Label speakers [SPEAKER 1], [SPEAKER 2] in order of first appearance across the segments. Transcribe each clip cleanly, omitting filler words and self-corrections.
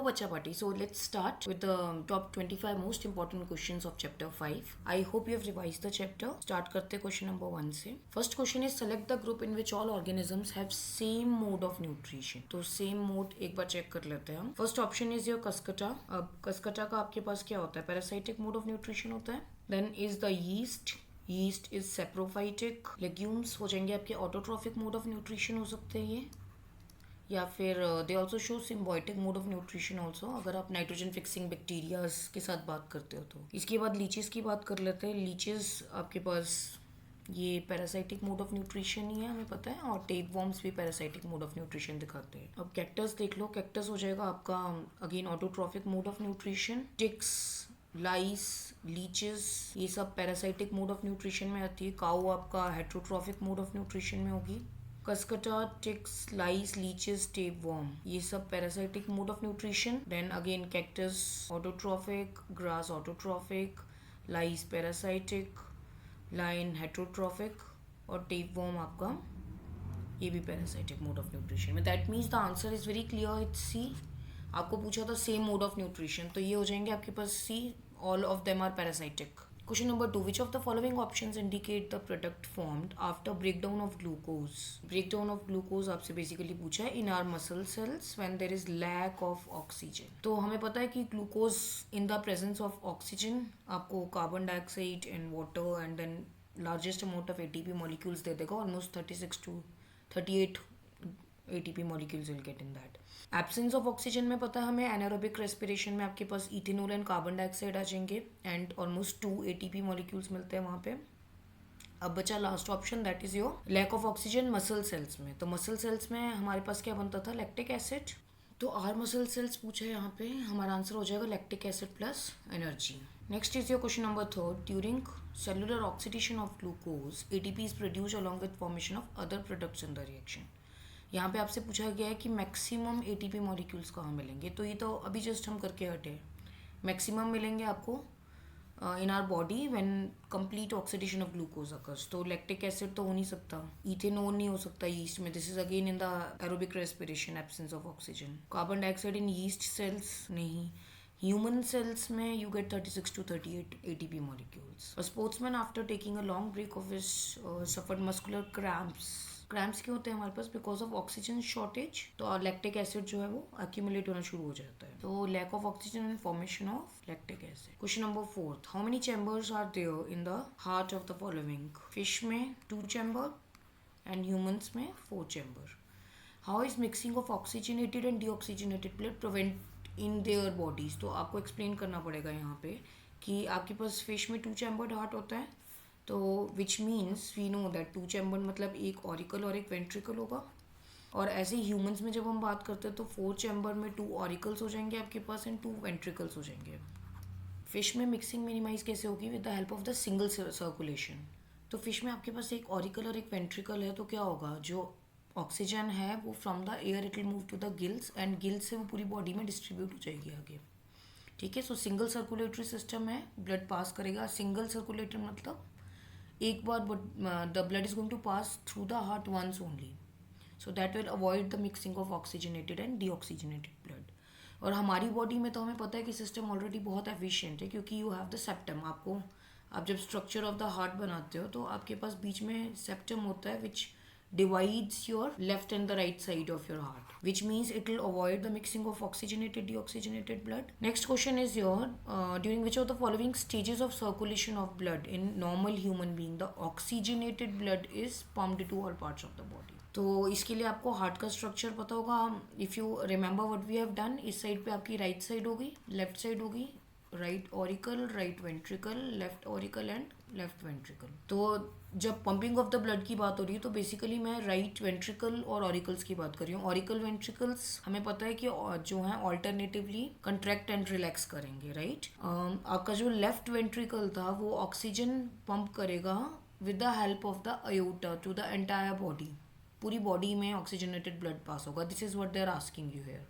[SPEAKER 1] Bacha Party. So let's start with the top 25 most important questions of chapter 5. I hope you have revised the chapter. Start करते question number 1 से. First question is select the group in which all organisms have same mode of nutrition. तो same mode एक बार check कर लेते हैं हम. First option is your Cuscuta. अब Cuscuta का आपके पास क्या होता है? Parasitic mode of nutrition होता है. Then is the yeast. Yeast is saprophytic. Legumes हो जाएंगे आपके autotrophic mode of nutrition हो सकते हैं ये. या फिर they also show symbiotic mode of nutrition also, अगर आप नाइट्रोजन फिक्सिंग बैक्टीरियाज के साथ बात करते हो तो. इसके बाद लीचेस की बात कर लेते हैं. लीचेस आपके पास ये पैरासाइटिक मोड ऑफ न्यूट्रिशन ही है, हमें पता है, और टेप वॉर्म्स भी पैरासाइटिक मोड ऑफ न्यूट्रिशन दिखाते हैं. अब कैक्टस देख लो. कैक्टस हो जाएगा आपका again autotrophic mode of nutrition. Ticks, lice, leeches ये सब पैरासाइटिक मोड ऑफ न्यूट्रिशन में आती है. काऊ आपका हेट्रोट्रॉफिक मोड ऑफ न्यूट्रिशन में होगी. Cuscuta, ticks, lice, leeches, tapeworm ये सब parasitic mode of nutrition. Then again cactus autotrophic, grass autotrophic, lice parasitic, lion heterotrophic और tapeworm आपका ये भी parasitic mode of nutrition में. That means the answer is very clear. It's C. आपको पूछा था same mode of nutrition, तो ये हो जाएंगे आपके पास C. All of them are parasitic. Question number 2. Which of the following options indicate the product formed after breakdown of glucose? Breakdown of glucose आपसे basically पूछा है in our muscle cells when there is lack of oxygen. तो हमें पता है कि glucose in the presence of oxygen आपको carbon dioxide and water and then largest amount of ATP molecules दे देगा. Almost 36 to 38 ATP molecules will get in that. Absence of oxygen में पता है हमें एनारोबिक रेस्पिरेशन में आपके पास इथेनॉल एंड कार्बन डाइऑक्साइड आ जाएंगे and almost 2 ATP molecules मिलते हैं वहाँ पे. अब बचा last option, that is your lack of oxygen muscle cells में. तो मसल सेल्स में हमारे पास क्या बनता था? Lactic acid. तो आर मसल सेल्स पूछा है यहाँ पे, हमारा आंसर हो जाएगा lactic acid plus energy. Next is your question number 3. During cellular oxidation of glucose ATP is produce along with formation of other products in the reaction. यहाँ पे आपसे पूछा गया है कि मैक्सिमम ATP मॉलिक्यूल्स कहाँ मिलेंगे. तो ये तो अभी जस्ट हम करके हटे. मैक्सिमम मिलेंगे आपको in our body when complete oxidation of glucose occurs. तो लैक्टिक एसिड तो हो नहीं सकता, इथेनॉल नहीं हो सकता यीस्ट में. This is again in the aerobic respiration absence of oxygen. Carbon dioxide in yeast cells नहीं. ह्यूमन सेल्स में you get 36 to 38 ATP molecules. A sportsman after taking a long break of his suffered muscular cramps. Cramps क्यों होते हैं हमारे पास? Because of oxygen shortage. तो lactic acid जो है वो अक्यूमुलेट होना शुरू हो जाता है. तो lack of oxygen and formation of lactic acid. Question number 4. How many chambers are there in the heart of the following? Fish में 2 चैम्बर एंड ह्यूमंस में 4 chamber. How is mixing of oxygenated and deoxygenated blood prevent in their bodies? तो आपको explain करना पड़ेगा यहाँ पे कि आपके पास फिश में 2 चैम्बर्ड हार्ट होता है. तो which means we know that 2 chamber मतलब एक ऑरिकल और एक वेंट्रिकल होगा. और ऐसे ही ह्यूमंस में जब हम बात करते हैं तो 4 चैम्बर में 2 ऑरिकल्स हो जाएंगे आपके पास एंड 2 वेंट्रिकल्स हो जाएंगे. फिश में मिक्सिंग मिनिमाइज कैसे होगी? With the help of the single circulation. तो फिश में आपके पास एक ऑरिकल और एक वेंट्रिकल है, तो क्या होगा? जो ऑक्सीजन है वो from the air it will move to the gills and gills से वो पूरी बॉडी में डिस्ट्रीब्यूट हो जाएगी आगे. ठीक है. सो सिंगल सर्कुलेटरी सिस्टम है, ब्लड पास करेगा. सिंगल सर्कुलेटर मतलब एक बार the blood is going to pass through the heart once only. So that will avoid the mixing of oxygenated and deoxygenated blood. और हमारी बॉडी में तो हमें पता है कि सिस्टम ऑलरेडी बहुत एफिशिएंट है क्योंकि यू हैव द सेप्टम. आप जब स्ट्रक्चर ऑफ द हार्ट बनाते हो तो आपके पास बीच में सेप्टम होता है विच divides your left and the right side of your heart, which means it will avoid the mixing of oxygenated deoxygenated blood. Next question is your during which of the following stages of circulation of blood in normal human being the oxygenated blood is pumped to all parts of the body. तो इसके लिए आपको heart का structure पता होगा. If you remember what we have done, इस side पे आपकी राइट साइड होगी, लेफ्ट साइड होगी, right auricle, right ventricle, left auricle and left ventricle. तो जब पंपिंग ऑफ द ब्लड की बात हो रही है तो बेसिकली मैं राइट वेंट्रिकल और ऑरिकल्स की बात कर रही हूँ. ऑरिकल वेंट्रिकल्स हमें पता है कि जो है ऑल्टरनेटिवली कंट्रैक्ट एंड रिलैक्स करेंगे, राइट. आपका जो लेफ्ट वेंट्रिकल था वो ऑक्सीजन पंप करेगा with the help of the aorta to the entire body. पूरी बॉडी में ऑक्सीजनेटेड ब्लड पास होगा. This is what they are asking you here.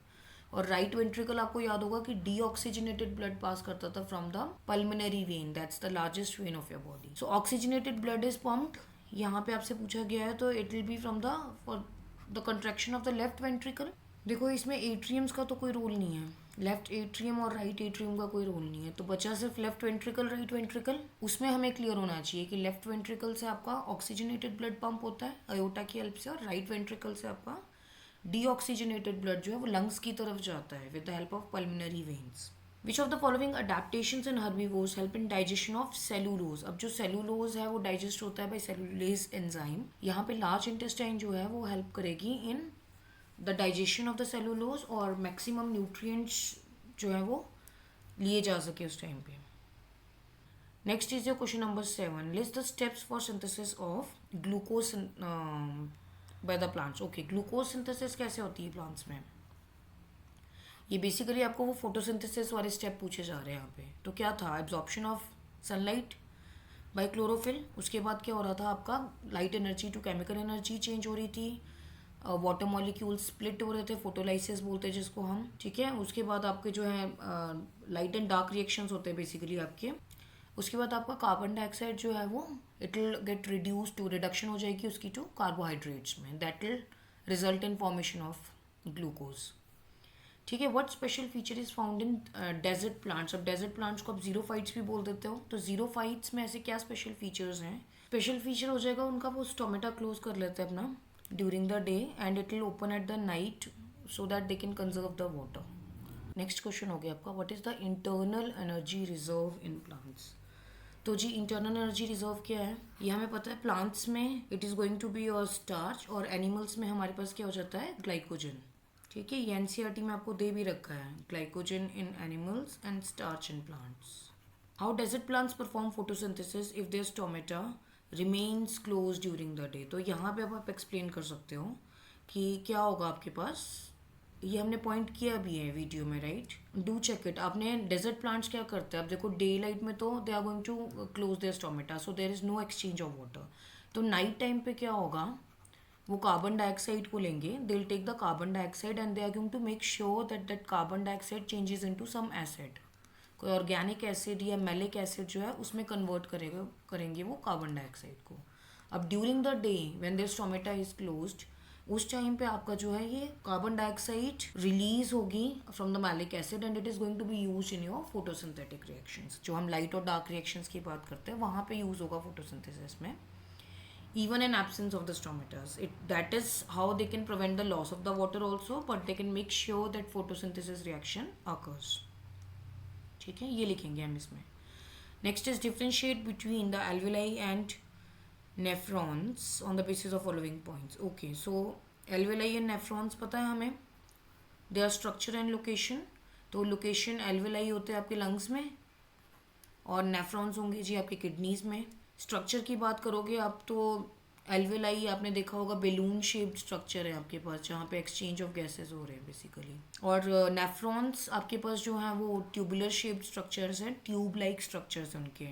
[SPEAKER 1] और राइट वेंट्रिकल आपको याद होगा कि डीऑक्सीजनेटेड ब्लड पास करता था from the pulmonary vein, that's the largest vein of your body. So oxygenated blood is pumped. यहाँ पे आपसे पूछा गया है तो it will be from the contraction of the left ventricle. देखो इसमें एट्रियम्स का तो कोई रोल नहीं है. लेफ्ट एट्रियम और राइट एट्रियम का कोई रोल नहीं है, तो बचा सिर्फ लेफ्ट वेंट्रिकल राइट वेंट्रिकल। उसमें हमें क्लियर होना चाहिए कि लेफ्ट वेंट्रिकल से आपका ऑक्सीजनेटेड ब्लड पंप होता है अयोटा की हेल्प से, और राइट वेंट्रिकल से आपका डीऑक्सीजनेटेड ब्लड जो है वो लंग्स की तरफ जाता है with the help of pulmonary veins. Which of the following adaptations in herbivores help in digestion of cellulose. अब जो सेलुलोज है वो डाइजेस्ट होता है बाय सेलुलेज एंजाइम। यहाँ पे लार्ज इंटेस्टाइन जो है वो हेल्प करेगी इन the digestion of the cellulose और मैक्सिमम न्यूट्रिएंट्स जो है वो लिए जा सके उस टाइम पे। Next is your question number 7, list the steps for synthesis of glucose by the plants. Okay, glucose synthesis कैसे होती है प्लांट्स में? ये बेसिकली आपको वो फोटोसिंथेसिस वाले स्टेप पूछे जा रहे हैं यहाँ पे। तो क्या था? Absorption of sunlight by chlorophyll, उसके बाद क्या हो रहा था आपका light energy to chemical energy change हो रही थी, वाटर मॉलिक्यूल स्प्लिट हो रहे थे, फोटोलाइसिस बोलते हैं जिसको हम, ठीक है। उसके बाद आपके जो है लाइट एंड डार्क रिएक्शंस होते हैं बेसिकली आपके। उसके बाद आपका कार्बन डाइऑक्साइड जो है वो it will get reduce to, reduction हो जाएगी उसकी टू कार्बोहाइड्रेट्स में, that will result in formation of glucose, ठीक है। What special feature is found in desert plants. अब डेजर्ट प्लांट्स को आप जीरोफाइट्स भी बोल देते हो, तो जीरोफाइट्स में ऐसे क्या स्पेशल फीचर्स हैं? स्पेशल फीचर हो जाएगा उनका वो स्टोमेटा क्लोज कर लेते हैं अपना during the day and it will open at the night so that they can conserve the water. Next question हो गया आपका, what is the internal energy reserve in plants. तो जी इंटरनल एनर्जी रिजर्व क्या है? ये हमें पता है प्लांट्स में it is going to be your starch, और एनिमल्स में हमारे पास क्या हो जाता है? ग्लाइकोजन, ठीक है। ये एनसीईआरटी में आपको दे भी रखा है, glycogen in animals and starch in plants. How desert plants perform photosynthesis if their stomata remains close during the day. तो यहाँ पे अब आप एक्सप्लेन कर सकते हो कि क्या होगा आपके पास। ये हमने पॉइंट किया भी है वीडियो में, राइट? Do check it. आपने डेजर्ट प्लांट्स क्या करते हैं, अब देखो डे लाइट में तो they are going to close their stomata, so there is no exchange of water. तो नाइट टाइम पे क्या होगा, वो कार्बन डाइऑक्साइड को लेंगे, they will take the carbon dioxide and they are going to make sure that that carbon dioxide changes into some acid, कोई organic acid या malic acid जो है उसमें कन्वर्ट करेंगे वो कार्बन डाइऑक्साइड को। अब during the day when their stomata is closed, उस टाइम पे आपका जो है ये कार्बन डाइऑक्साइड रिलीज होगी from the malic acid and it is going to be use in your photosynthetic reactions. जो हम लाइट और डार्क रिएक्शंस की बात करते हैं वहाँ पे यूज होगा फोटोसिंथेसिस में, even in absence of the stomatas. That is how they can prevent the loss of the water also, but they can make sure that photosynthesis reaction occurs. ठीक है, ये लिखेंगे हम इसमें। Next is differentiate between the alveoli and nephrons on the basis of following points. Okay, so alveoli and nephrons पता है हमें, their structure and location। तो लोकेशन alveoli होते हैं आपके लंग्स में और नेफ्रॉन्स होंगे जी आपके किडनीज में। स्ट्रक्चर की बात करोगे आप तो एल्वेलाई आपने देखा होगा बेलून शेप्ड स्ट्रक्चर है आपके पास, जहाँ पे एक्सचेंज ऑफ गैसेस हो रहे हैं बेसिकली। और नेफ्रॉन्स आपके पास जो हैं वो ट्यूबुलर शेप्ड स्ट्रक्चर्स हैं, ट्यूब लाइक स्ट्रक्चर्स हैं उनके,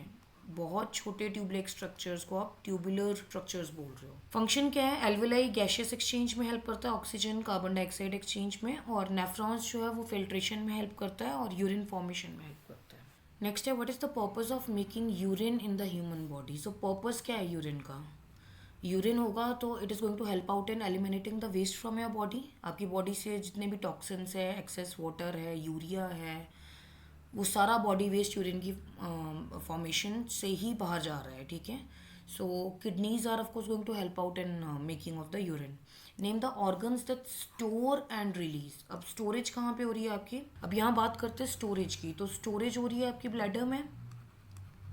[SPEAKER 1] बहुत छोटे ट्यूब लाइक स्ट्रक्चर्स को आप ट्यूबुलर स्ट्रक्चर्स बोल रहे हो। फंक्शन क्या है? एल्वेलाई गैशियस एक्सचेंज में हेल्प करता है, ऑक्सीजन कार्बन डाइऑक्साइड एक्सचेंज में, और नेफ्रॉन्स जो है वो फिल्ट्रेशन में हेल्प करता है और यूरिन फॉर्मेशन में हेल्प करता है। नेक्स्ट है what is the purpose of making urine in the human body. So purpose क्या है यूरिन का? यूरिन होगा तो it is going to help out in eliminating the waste from your body. आपकी बॉडी से जितने भी टॉक्सिन्स है, एक्सेस वाटर है, यूरिया है, वो सारा बॉडी वेस्ट यूरिन की फॉर्मेशन से ही बाहर जा रहा है, ठीक है। So kidneys are of course going to help out in making of the urine. Name the organs that store and release. अब स्टोरेज कहाँ पे हो रही है आपकी? अब यहाँ बात करते हैं स्टोरेज की, तो स्टोरेज हो रही है आपकी ब्लैडर में,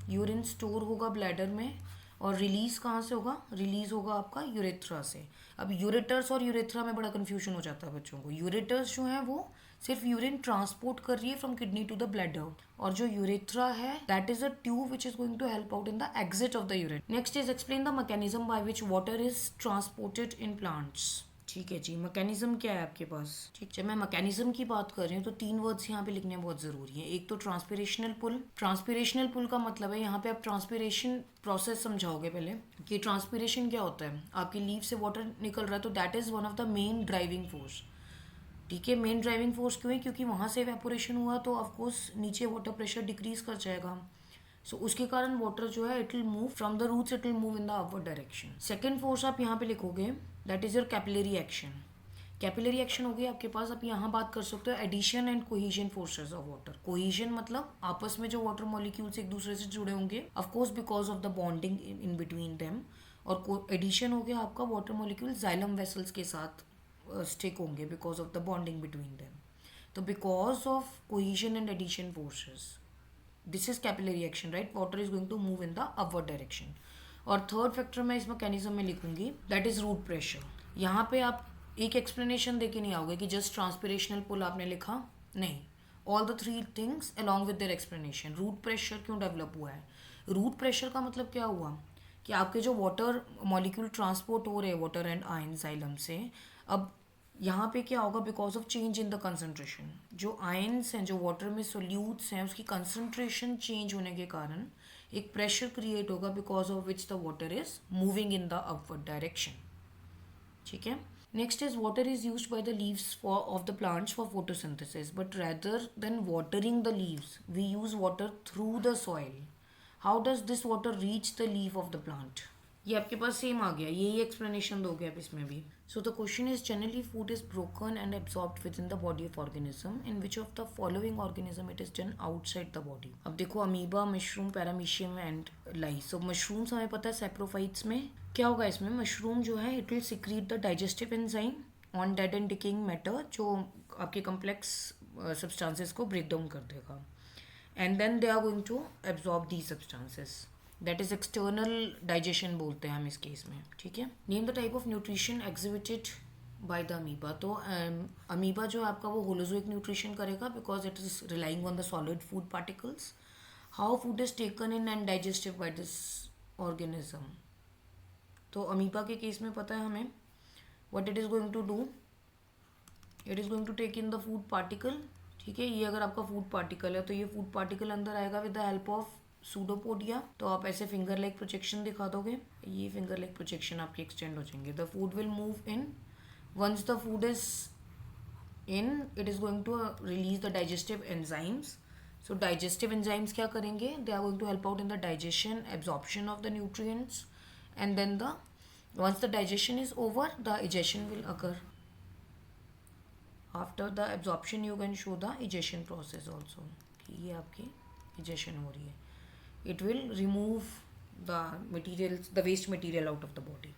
[SPEAKER 1] यूरिन स्टोर होगा ब्लैडर में, और रिलीज कहाँ से होगा? रिलीज होगा आपका यूरेथ्रा से। अब यूरेटर्स और यूरेथ्रा में बड़ा कन्फ्यूजन हो जाता है बच्चों को। यूरेटर्स जो है वो सिर्फ यूरिन ट्रांसपोर्ट कर रही है from kidney to the bladder, और जो यूरेथ्रा है that is a tube which is going to help out in the exit of the urine. Next is explain the mechanism by which water is transported in plants. ठीक है जी, mechanism क्या है आपके पास? ठीक, जब मैं मैकेनिज्म की बात कर रही हूँ तो 3 वर्ड्स यहाँ पे लिखने बहुत ज़रूरी है। एक तो ट्रांसपिरेशनल पुल। ट्रांसपिरेशनल पुल का मतलब है यहाँ पे आप ट्रांसपिरेशन प्रोसेस समझाओगे पहले कि ट्रांसपिरेशन क्या होता है। आपकी लीव से वाटर निकल रहा है तो that is one of the main driving force, ठीक है। मेन ड्राइविंग फोर्स क्यों है? क्योंकि वहाँ से एवेपोरेशन हुआ तो ऑफकोर्स नीचे वाटर प्रेशर डिक्रीज कर जाएगा, सो उसके कारण वाटर जो है it will move from the roots, it will move in the upward direction. Second force आप यहाँ पे लिखोगे that is your capillary action. Capillary action हो गई आपके पास. आप यहाँ बात कर सकते हो adhesion and cohesion forces of water. Cohesion मतलब आपस में जो वाटर मॉलिक्यूल्स एक दूसरे से जुड़े होंगे, of course because of the bonding in between them. और एडिशन हो गया आपका वाटर मॉलिक्यूल जाइलम वेसल्स के साथ स्टिक होंगे because of the bonding between them. तो because of cohesion and adhesion forces, this is capillary action, right. Water is going to move in the upward direction. और third factor मैं इस mechanism में लिखूंगी, that is root pressure. यहाँ पे आप एक एक्सप्लेनेशन देके नहीं आओगे कि जस्ट ट्रांसपिरेशनल पुल आपने लिखा, नहीं. All the three things along with their explanation. Root pressure क्यों डेवलप हुआ है? रूट प्रेशर का मतलब क्या हुआ कि आपके जो वाटर मॉलिक्यूल ट्रांसपोर्ट हो रहे हैं वाटर एंड आयन जाइलम से, अब यहाँ पे क्या होगा, because of change in the concentration, जो आयन्स हैं जो वाटर में सोल्यूट्स हैं उसकी कंसंट्रेशन चेंज होने के कारण एक प्रेशर क्रिएट होगा because of which the water is moving in the upward direction. ठीक है. Next is water is used by the leaves for of the plants for photosynthesis, but rather than watering the leaves we use water through the soil. How does this water reach the leaf of the plant? ये आपके पास same आ गया, यही explanation दोगे आप इसमें भी. So the question is generally food is broken and absorbed within the body of organism. In which of the following organism it is done outside the body? अब देखो, amoeba, mushroom, paramecium and lice. So mushrooms हमें पता है saprophytes में क्या होगा. इसमें mushroom जो है it will secrete the digestive enzyme on dead and decaying matter, जो आपके कम्प्लेक्स सब्सटेंसेस को ब्रेक डाउन कर देगा. And then they are going to absorb the substances. That is external digestion बोलते हैं हम इस केस में. ठीक है. Name the type of nutrition exhibited by the amoeba. तो अमीबा जो है आपका वो होलोजोइक न्यूट्रिशन करेगा because it is relying on the solid food particles. How food is taken in and digestive by this organism. तो amoeba के case में पता है हमें what it is going to do. It is going to take in the food particle. ठीक है. ये अगर आपका फूड पार्टिकल है तो ये फूड पार्टिकल अंदर आएगा with the help of pseudopodia. तो आप ऐसे फिंगर लाइक प्रोजेक्शन दिखा दोगे, ये फिंगर लाइक प्रोजेक्शन आपकी एक्सटेंड हो जाएंगे. The food will move in. Once the food is in it is going to release the digestive enzymes. So digestive enzymes क्या करेंगे, they are going to help out in the digestion, absorption of the nutrients, and then the once the digestion is over the egestion will occur. After the absorption you can show the egestion process also, ये आपकी egestion हो रही है. It will remove the materials, the waste material out of the body.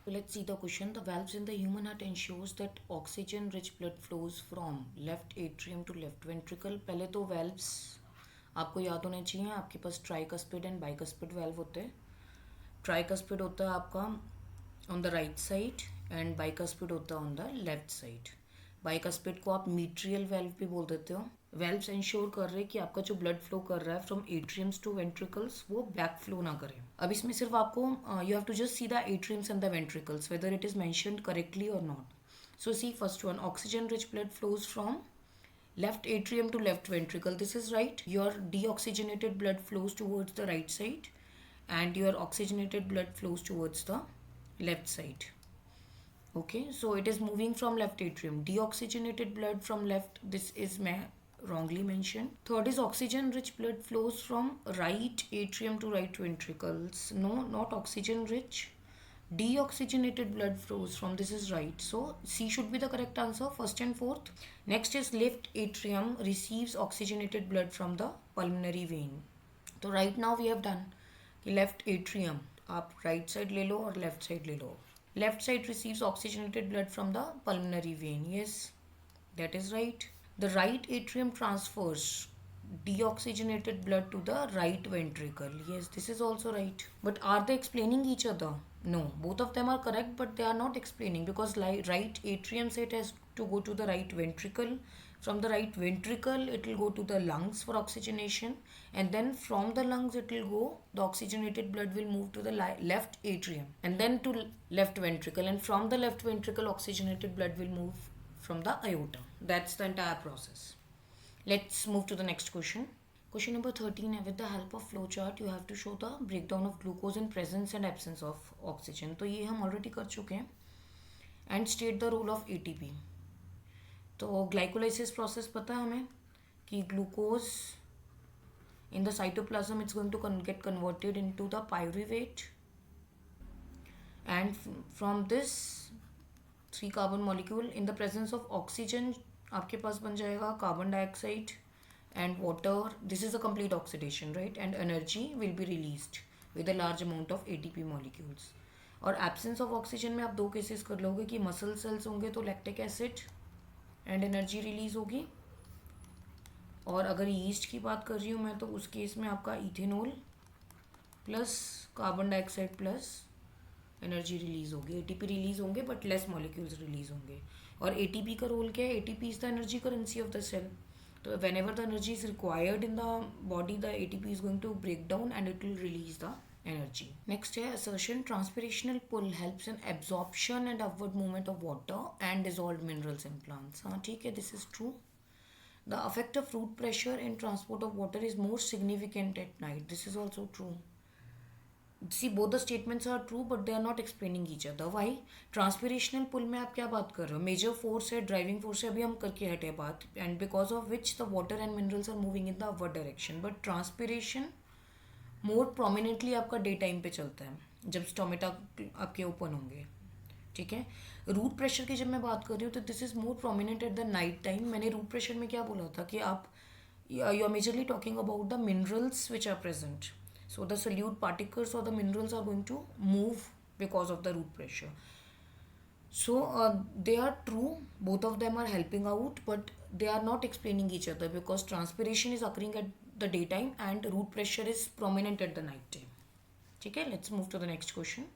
[SPEAKER 1] So let's see the question. The valves in the human heart ensures that oxygen-rich blood flows from left atrium to left ventricle. पहले तो valves आपको याद होने चाहिए. आपके पास tricuspid and bicuspid valve होते हैं. Tricuspid होता है आपका on the right side and bicuspid होता है on the left side. Bicuspid को आप मीट्रियल वेल्व भी बोल देते हो. वेल्व्स इंश्योर कर रहे हैं कि आपका जो ब्लड फ्लो कर रहा है फ्रॉम एट्रियम्स टू वेंट्रिकल्स वो बैक फ्लो ना करे. अब इसमें सिर्फ आपको you have to just see the atriums and the ventricles whether it is mentioned correctly और not. So see first one, oxygen rich blood flows from left atrium to left ventricle. This is right. Your deoxygenated blood flows towards the right side and your oxygenated blood flows towards the left side. Okay, so it is moving from left atrium. Deoxygenated blood from left, this is wrongly mentioned. Third is oxygen rich blood flows from right atrium to right ventricles. No, not oxygen rich. Deoxygenated blood flows from, this is right. So C should be the correct answer, first and fourth. Next is left atrium receives oxygenated blood from the pulmonary vein. So right now we have done left atrium. आप right side ले लो और left side ले लो. Left side receives oxygenated blood from the pulmonary vein. Yes, that is right. The right atrium transfers deoxygenated blood to the right ventricle. Yes, this is also right. But are they explaining each other? No, both of them are correct, but they are not explaining because right atrium said has to go to the right ventricle. From the right ventricle, it will go to the lungs for oxygenation, and then from the lungs it will go, the oxygenated blood will move to the left atrium and then to left ventricle, and from the left ventricle oxygenated blood will move from the aorta. That's the entire process. Let's move to the next question. Question number 13. With the help of flowchart, you have to show the breakdown of glucose in presence and absence of oxygen. तो ये हम already कर चुके हैं. And state the role of ATP. तो glycolysis process पता है हमें कि glucose in the cytoplasm it's going to get converted into the pyruvate, and from this 3 carbon molecule in the presence of oxygen आपके पास बन जाएगा carbon dioxide and water. This is a complete oxidation, right? And energy will be released with a large amount of ATP molecules. और absence of oxygen में आप दो cases कर लोगे कि मसल सेल्स होंगे तो lactic acid and energy release होगी, और अगर यीस्ट की बात कर रही हूँ मैं तो उस केस में आपका ethanol plus carbon dioxide plus energy release होगी, एटीपी रिलीज होंगे बट लेस मॉलिक्यूल्स रिलीज होंगे. और एटीपी का रोल क्या है? ATP is the energy currency of the cell. So whenever the energy is required in the body, the ATP is going to break down and it will release the energy. Next है assertion. Transpirational pull helps in absorption and upward movement of water and dissolved minerals in plants. हाँ ठीक है, this is true. The effect of root pressure in transport of water is more significant at night. This is also true. See, both the statements are true but they are not explaining each other. Why? ट्रांसपिरेशनल पुल में आप क्या बात कर रहे हो? Major force है, driving force है, अभी हम करके हटे बात, and because of which the water and minerals are moving in the upward direction. But transpiration more prominently आपका डे टाइम पे चलता है जब स्टोमेटा आपके ओपन होंगे. ठीक है. रूट प्रेशर की जब मैं बात कर रही हूँ तो this is more prominent at the night time. मैंने रूट प्रेशर में क्या बोला था कि आप you are majorly talking about the minerals which are present. So the solute particles or the minerals are going to move because of the root pressure. So they are true, both of them are helping out, but they are not explaining each other because transpiration is occurring at the daytime and root pressure is prominent at the night time. Okay, let's move to the next question.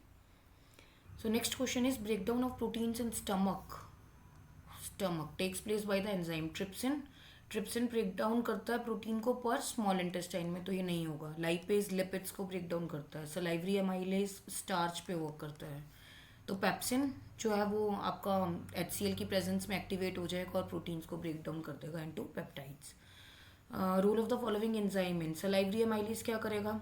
[SPEAKER 1] So next question is breakdown of proteins in stomach. Stomach takes place by the enzyme trypsin. Trypsin break down करता है protein को पर small intestine में, तो ये नहीं होगा. Lipase lipids को ब्रेक डाउन करता है. सलाइवरी एमाइलेज स्टार्च पे वर्क करता है. तो पेप्सिन जो है वो आपका HCl की प्रेजेंस में एक्टिवेट हो जाएगा और प्रोटीन्स को ब्रेक डाउन कर देगा into peptides. Role of the following enzyme in salivary amylase क्या करेगा?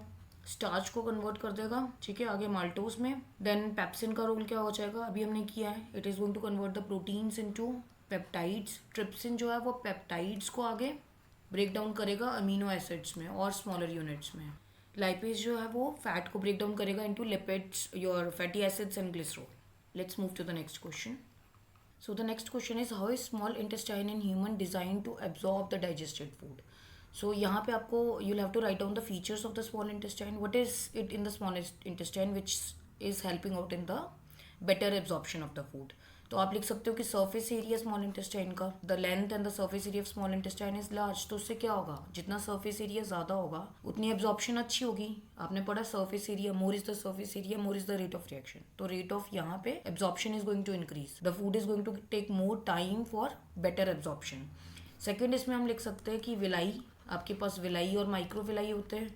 [SPEAKER 1] स्टार्च को कन्वर्ट कर देगा. ठीक है, आगे माल्टोज में. देन पेप्सिन का रोल क्या हो जाएगा? अभी हमने किया है. It is going to convert the proteins into peptides. Trypsin जो है वो पेप्टाइड्स को आगे ब्रेक डाउन करेगा अमीनो एसिड्स में और स्मॉलर यूनिट्स में. लाइपेज जो है वो फैट को ब्रेक डाउन करेगा into lipids, your fatty acids and glycerol. Let's move to the next question. So the next question is how is small intestine in human design to absorb the digested food. So यहाँ पे आपको you have to write down the features of the small intestine. What is it in the small intestine which is helping out in the better absorption of the food. तो आप लिख सकते हो कि surface area small intestine का, the length and the surface area of small intestine is large. तो उससे क्या होगा? जितना सरफेस एरिया ज़्यादा होगा उतनी एब्जॉर्प्शन अच्छी होगी. आपने पढ़ा surface area, more is the surface area, more is the rate of reaction. तो रेट ऑफ यहाँ पे absorption is going to increase. The food is going to take more time for better absorption. Second इसमें हम लिख सकते हैं कि villi, आपके पास विलाई और माइक्रो विलाई होते हैं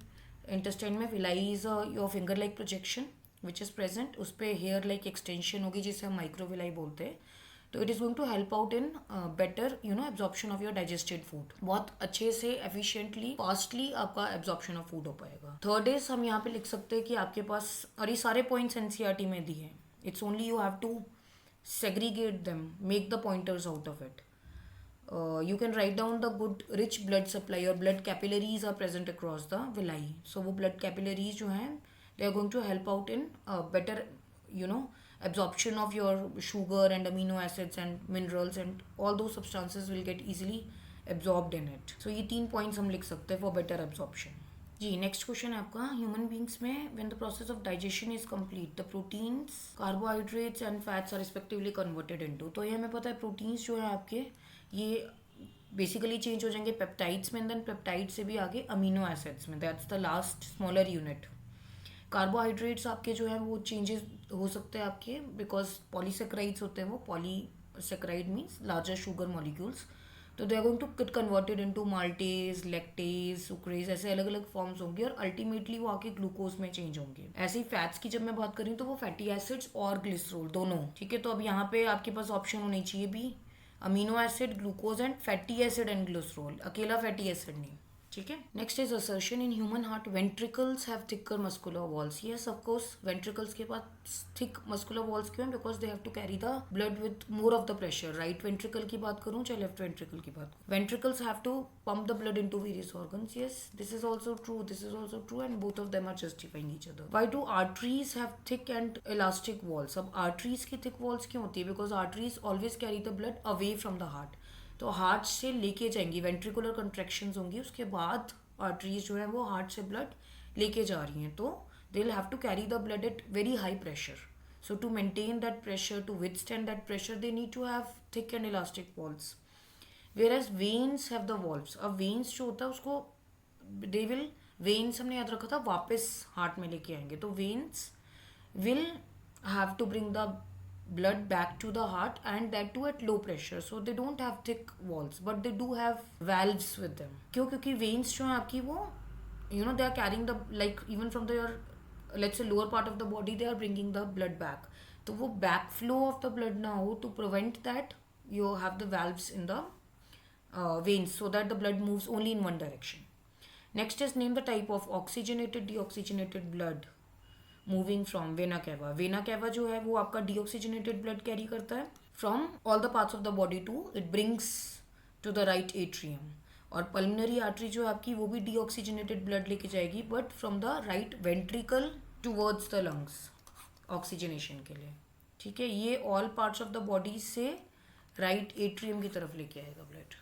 [SPEAKER 1] इंटेस्टाइन में. Villi is your finger like projection which is present. उस पर हेयर लाइक एक्सटेंशन होगी जिसे हम माइक्रोविलाई बोलते हैं. तो it is going to help out in better absorption of your digested food. बहुत अच्छे से एफिशिएंटली फास्टली आपका एब्जॉर्प्शन ऑफ फूड हो पाएगा. थर्ड इज हम यहाँ पे लिख सकते हैं कि आपके पास, और ये सारे पॉइंट्स एनसीईआरटी में दिए हैं, it's only you have to segregate them, make the pointers out of it. You can write down the good rich blood supply or blood capillaries are present across the villi. So वो blood capillaries जो हैं they are going to help out in better absorption of your sugar and amino acids and minerals, and all those substances will get easily absorbed in it. So ये 3 points हम लिख सकते हैं for better absorption. जी next question है आपका. Human beings में when the process of digestion is complete the proteins, carbohydrates and fats are respectively converted into. तो ये हमें पता है प्रोटीन्स जो है आपके ये बेसिकली चेंज हो जाएंगे पेप्टाइड्स में, देन पेप्टाइड से भी आगे अमीनो एसिड्स में. That's the last smaller unit. Carbohydrates आपके जो है वो चेंजेस हो सकते हैं आपके बिकॉज पॉलीसेक्राइड्स होते हैं. वो polysaccharide means larger sugar molecules. तो they are going to get converted into maltase, lactase, sucrase, ऐसे अलग अलग फॉर्म्स होंगे और अल्टीमेटली वो आके ग्लूकोज में चेंज होंगे. ऐसे ही फैट्स की जब मैं बात कर रही हूँ तो वो फैटी एसिड्स और ग्लिसरॉल दोनों. ठीक है, तो अब यहाँ पे आपके पास ऑप्शन होनी चाहिए भी amino acid, glucose and fatty acid and glycerol, अकेला फैटी एसिड नहीं. ठीक है. Next is assertion in human heart ventricles have thicker muscular walls. Yes of course ventricles के पास थिक मस्कुलर वॉल्स क्यों है? Because they have to carry the blood with more of the pressure. Right ventricle की बात करूं चाहे left ventricle की बात करूं, ventricles have to pump the blood into various organs. Yes, this is also true, this is also true, and both of them are justifying each other. Why do arteries have thick and elastic walls? अब arteries की thick walls क्यों होती है? Because arteries always carry the blood away from the heart. तो heart से लेके जाएंगी, ventricular contractions होंगी, उसके बाद आर्टरीज जो है वो हार्ट से ब्लड लेके जा रही हैं, तो they will have to carry the blood at very high pressure. So to maintain that pressure, to withstand that pressure, they need to have thick and elastic walls. Whereas veins have the valves. अब veins जो होता है उसको they will, veins हमने याद रखा था वापस हार्ट में लेके आएंगे, तो veins will have to bring the blood back to the heart, and that too at low pressure. So they don't have thick walls, but they do have valves with them. क्यों? क्योंकि veins जो हैं आपकी वो they are carrying the, like even from your let's say lower part of the body, they are bringing the blood back. तो वो back flow of the blood ना हो, to prevent that you have the valves in the veins so that the blood moves only in one direction. Next is name the type of oxygenated deoxygenated blood moving from vena cava. Vena cava जो है वो आपका deoxygenated blood carry करता है from all the parts of the body to it brings to the right atrium. और pulmonary artery जो है आपकी वो भी डीऑक्सीजनेटेड ब्लड लेके जाएगी, but from the right ventricle towards the lungs oxygenation के लिए. ठीक है, ये all parts of the body से राइट एट्रियम की तरफ लेके आएगा ब्लड.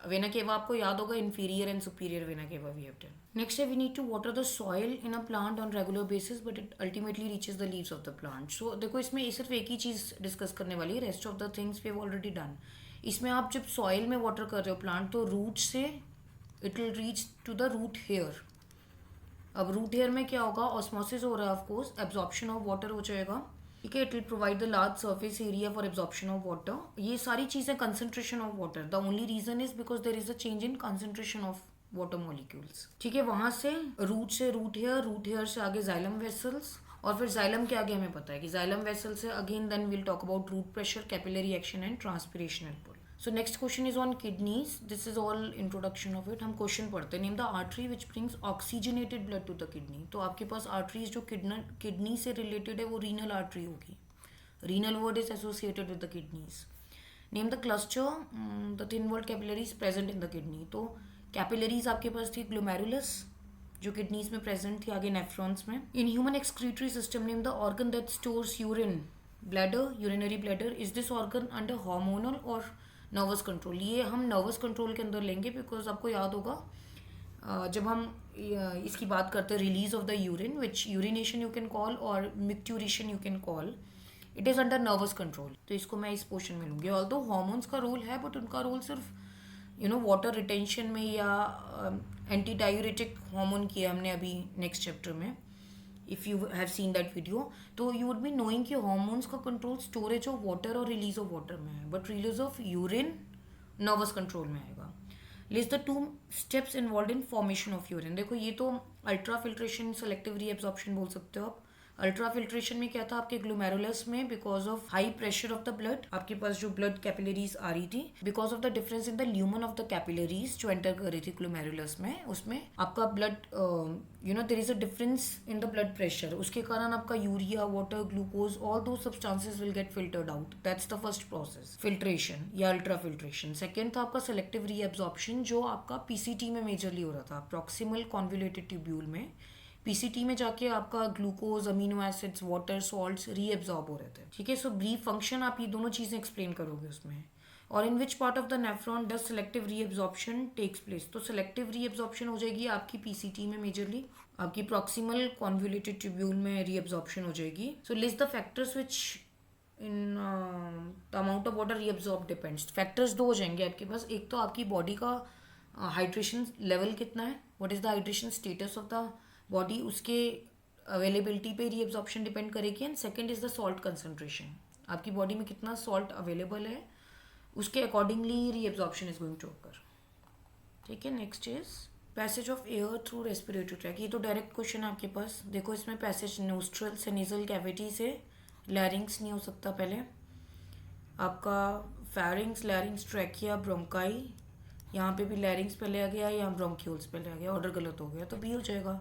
[SPEAKER 1] वेना केवा आपको याद होगा, inferior and superior vena cava we have done. Next है we need to water the soil in a plant on regular basis but it ultimately reaches the leaves of the plant. So देखो इसमें सिर्फ एक ही चीज़ discuss करने वाली है, rest of the things we have already done. इसमें आप जब सॉइल में वाटर कर रहे हो प्लांट, तो रूट से it will reach to the root hair. अब रूट हेयर में क्या होगा? ऑस्मोसिस हो रहा है, ऑफकोर्स एब्जॉर्प्शन ऑफ वाटर हो जाएगा. ठीक है, it will provide the large surface area for absorption of water. ये सारी चीज़ें concentration of water, the only reason is because there is a change in concentration of water molecules. ठीक है, वहां से रूट हेयर से आगे जाइलम वेसल्स, और फिर जाइलम के आगे हमें पता है कि जाइलम वेसल से again then will talk about root pressure, capillary action and transpirational pull. So next question is on kidneys. This is all introduction of it. हम क्वेश्चन पढ़ते हैं. Name the artery which brings oxygenated blood to the kidney. तो आपके पास arteries जो kidney से related है वो रीनल आर्टरी होगी. Renal word is associated with the kidneys. Name the cluster, the thin walled capillaries present in the kidney. तो capillaries आपके पास थी glomerulus जो किडनीज में प्रेजेंट थी, आगे नेफ्रॉन्स में. In human excretory system name the organ that stores urine. Bladder, urinary bladder. Is this organ under hormonal और nervous control? ये हम नर्वस कंट्रोल के अंदर लेंगे, बिकॉज आपको याद होगा जब हम इसकी बात करते हैं release of the urine, which urination you can call और micturition you can call, it is under nervous control. तो इसको मैं इस पोर्शन में लूँगी. ऑल्दो हॉर्मोन्स का रोल है, बट उनका रोल सिर्फ वाटर रिटेंशन में, या एंटी डायूरेटिक हार्मोन किया हमने अभी नेक्स्ट चैप्टर में. If you have seen that video तो यू वुड बी नोइंग कि हॉर्मोन्स का कंट्रोल स्टोरेज ऑफ वाटर और रिलीज ऑफ वाटर में है, but release of urine nervous control में आएगा. List the 2 steps involve in formation of urine. देखो ये तो अल्ट्रा फिल्ट्रेशन, सेलेक्टिव रीएब्जॉर्प्शन बोल सकते हो आप. अल्ट्रा फिल्ट्रेशन में क्या था? आपके ग्लोमेरुलस में because of high pressure of the blood आपके पास जो ब्लड कैपिलरीज आ रही थी, because of the difference in the lumen of the capillaries जो एंटर कर रही थी ग्लोमेरुलस में, उसमें आपका blood there is a difference in the blood pressure. उसके कारण आपका urea, water, glucose, all those substances will get filtered out. That's the first process, filtration या अल्ट्रा फिल्ट्रेशन. सेकेंड था आपका सेलेक्टिव रीएब्जॉर्प्शन, जो आपका पीसीटी में मेजरली हो रहा था, प्रॉक्सिमल कॉन्वोल्यूटेड ट्यूब्यूल में. पीसीटी में जाके आपका glucose, amino acids, water, salts reabsorb हो रहे थे. ठीक है, सो ब्रीफ फंक्शन आप ये दोनों चीजें एक्सप्लेन करोगे उसमें. और in which part of the nephron does selective reabsorption takes place? तो सेलेक्टिव रीएब्जॉर्प्शन हो जाएगी आपकी पीसीटी में मेजरली, आपकी प्रॉक्सिमल कॉन्वोल्यूटेड ट्यूब्यूल में रीएब्जॉर्प्शन हो जाएगी. So list the factors which in the amount of water reabsorb depends. Factors 2 हो जाएंगे आपके पास. एक तो आपकी बॉडी का हाइड्रेशन लेवल कितना है, what is the hydration status of the body, उसके अवेलेबिलिटी पे रीएब्जॉर्प्शन डिपेंड करेगी. And second is the salt concentration, आपकी बॉडी में कितना सॉल्ट अवेलेबल है, उसके accordingly reabsorption is going to occur. ठीक है, next is passage of air through respiratory tract. ये तो डायरेक्ट क्वेश्चन है आपके पास. देखो इसमें पैसेज नोस्ट्रल से नेजल कैविटी से, लैरिंग्स नहीं हो सकता पहले, आपका फेरिंग्स, लैरिंग्स, ट्रैकिया, ब्रोंकाई, यहाँ पे भी लैरिंग्स पहले आ गया, यहाँ ब्रोंक्यूल्स पहले आ गया, ऑर्डर गलत हो गया तो बी हो जाएगा।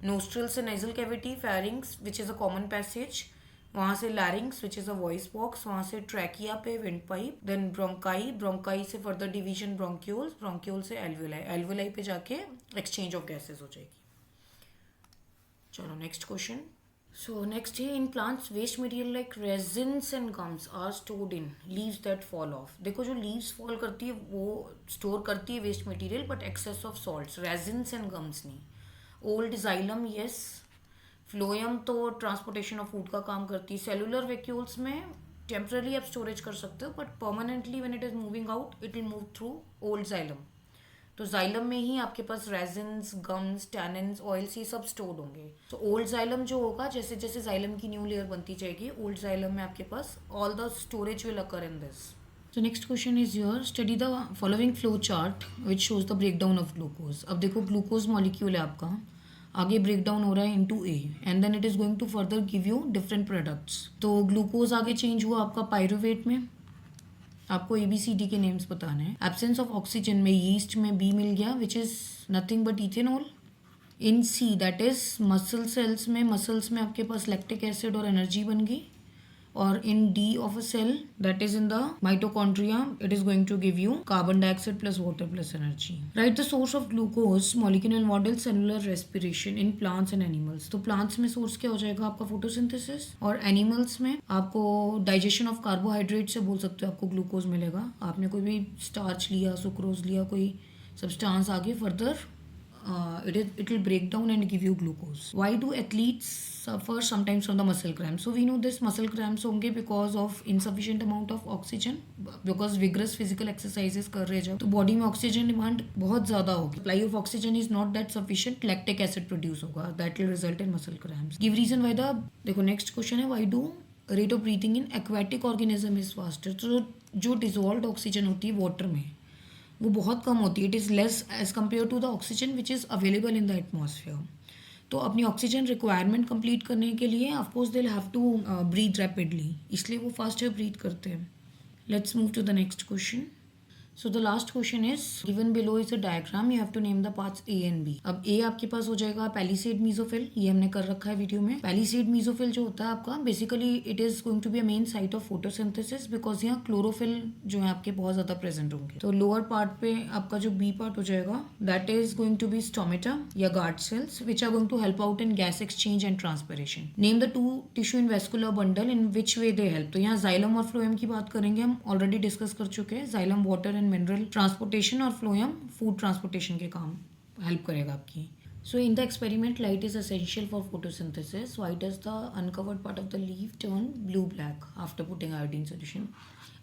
[SPEAKER 1] नोस्ट्रल से nasal cavity, pharynx which is a common passage, वहाँ से larynx which is a voice box, वहाँ से ट्रैकिया पे wind pipe, then bronchi, bronchi से फर्दर डिवीजन ब्रोंक्यूल्स, ब्रोंक्यूल से एल्वुलाई, एल्वुलाई पे जाके एक्सचेंज ऑफ गैसेस हो जाएगी। चलो next question. So next here in plants waste material like resins and gums are stored in leaves that fall off. देखो जो leaves fall करती है वो store करती है waste material but excess of salts, resins and gums नहीं। Old xylem yes, phloem तो transportation of food का काम करती है। Cellular vacuoles में temporarily आप storage कर सकते हो but permanently when it is moving out it will move through old xylem। तो जाइलम में ही आपके पास रेजिन्स, गम्स, टैनिन्स, ऑयल्स ये सब स्टोर्ड होंगे। तो ओल्ड जाइलम जो होगा, जैसे जैसे जाइलम की न्यू लेयर बनती जाएगी, ओल्ड जाइलम में आपके पास all the storage will occur in this. तो next question is your study the following flow chart which shows the break down of glucose. अब देखो ग्लूकोज मॉलिक्यूल है आपका, आगे ब्रेक डाउन हो रहा है into a and then it is going to further give you different products. तो glucose आगे चेंज हुआ आपका पायरुवेट में, आपको ABCD के नेम्स बताने हैं। एब्सेंस ऑफ ऑक्सीजन में यीस्ट में B मिल गया which is nothing but ethanol. In C that is muscle cells में, मसल्स में आपके पास लैक्टिक एसिड और एनर्जी बन गई। और in D of a cell that is in the mitochondria it is going to give you carbon dioxide plus water plus energy. Write the source of glucose molecular model cellular respiration in plants and animals. तो plants में source क्या हो जाएगा आपका photosynthesis, और animals में आपको digestion of carbohydrate से बोल सकते हो आपको ग्लूकोज मिलेगा। आपने कोई भी starch लिया, सुक्रोज लिया, कोई substance आगे further it will break down and give you glucose. Why do athletes suffer sometimes from the muscle cramps? So we know this muscle cramps होंगे because of insufficient amount of oxygen, because vigorous physical exercises कर रहे जब तो body में oxygen demand बहुत ज़्यादा होगी। Supply of oxygen is not that sufficient, lactic acid produce होगा, that will result in muscle cramps. Give reason why the, देखो next question है why do rate of breathing in aquatic organism is faster. तो जो dissolved oxygen होती है water में वो बहुत कम होती है, it is less as compare to the oxygen which is available in the atmosphere. तो अपनी ऑक्सीजन रिक्वायरमेंट कंप्लीट करने के लिए of course they have to breathe rapidly, इसलिए वो फास्टर ब्रीथ करते हैं। Let's move to the next question. So the last question is given below is a diagram, you have to name the parts A and B. अब A आपके पास हो जाएगा palisade mesophyll, ये हमने कर रखा है वीडियो में। पैलिसेड मीजोफिल जो होता है आपका basically it is going to be a main site of photosynthesis because यहाँ क्लोरोफिल जो है आपके बहुत ज्यादा प्रेजेंट होंगे। तो लोअर पार्ट पे आपका जो B पार्ट हो जाएगा that is going to be stomata या guard cells which are going to help out in gas exchange and transpiration. Name the two tissue in vascular bundle in which way they help. तो यहाँ xylem और phloem की बात करेंगे, हम already discuss कर चुके हैं। Xylem water and mineral transportation और फ्लोएम फूड ट्रांसपोर्टेशन के काम हेल्प करेगा आपकी। So in the experiment light is essential for photosynthesis. Why does the uncovered part of the leaf turn blue black after putting iodine solution.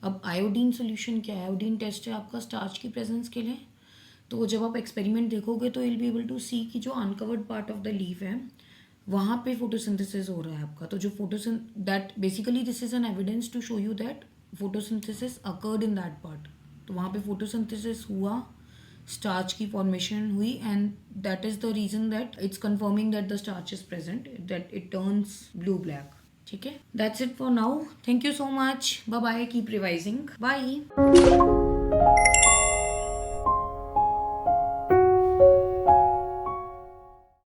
[SPEAKER 1] अब iodine solution क्या है, iodine test है आपका starch की प्रेजेंस के लिए। तो जब आप एक्सपेरिमेंट देखोगे तो विल बी एबल टू सी कि जो uncovered part of the leaf है वहाँ पे फोटोसिंथेसिस हो रहा है आपका। तो जो that basically this is an evidence to show you that photosynthesis occurred in that part. तो वहाँ पे फोटोसिंथेसिस हुआ, स्टार्च की फॉर्मेशन हुई and that is the reason that it's confirming that the starch is present, that it turns blue black. ठीक है, that's it for now. Thank you so much, bye bye, keep revising, bye.